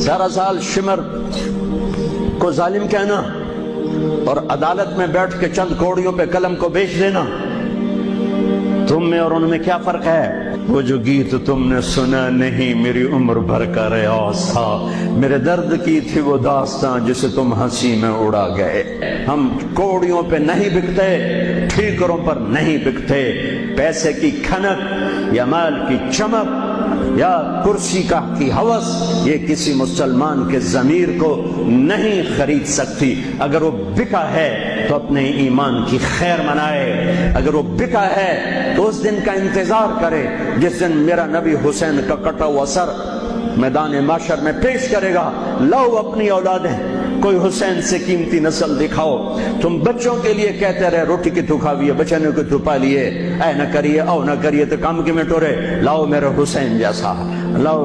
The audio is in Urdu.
11 سال شمر کو ظالم کہنا اور عدالت میں بیٹھ کے چند کوڑیوں پہ قلم کو بیچ دینا، تم میں اور ان میں کیا فرق ہے؟ وہ جو گیت تم نے سنا نہیں میری عمر بھر کا ریاض تھا، میرے درد کی تھی وہ داستان جسے تم ہنسی میں اڑا گئے۔ ہم کوڑیوں پہ نہیں بکتے، ٹھیکروں پر نہیں بکتے، پیسے کی کھنک یا مال کی چمک یا کرسی کا کی ہوس یہ کسی مسلمان کے ضمیر کو نہیں خرید سکتی۔ اگر وہ بکا ہے تو اپنے ایمان کی خیر منائے، اگر وہ بکا ہے تو اس دن کا انتظار کرے جس دن میرا نبی حسین کا کٹا ہوا سر میدان محشر میں پیش کرے گا۔ لاؤ اپنی اولادیں، کوئی حسین سے قیمتی نسل دکھاؤ۔ تم بچوں کے لیے کہتے رہے روٹی کی تو کھاویے، بچنے کو تو پالیے، اے نہ کریے او نہ کریے تو کام کی میں ٹورے، لاؤ میرے حسین جیسا، لاؤ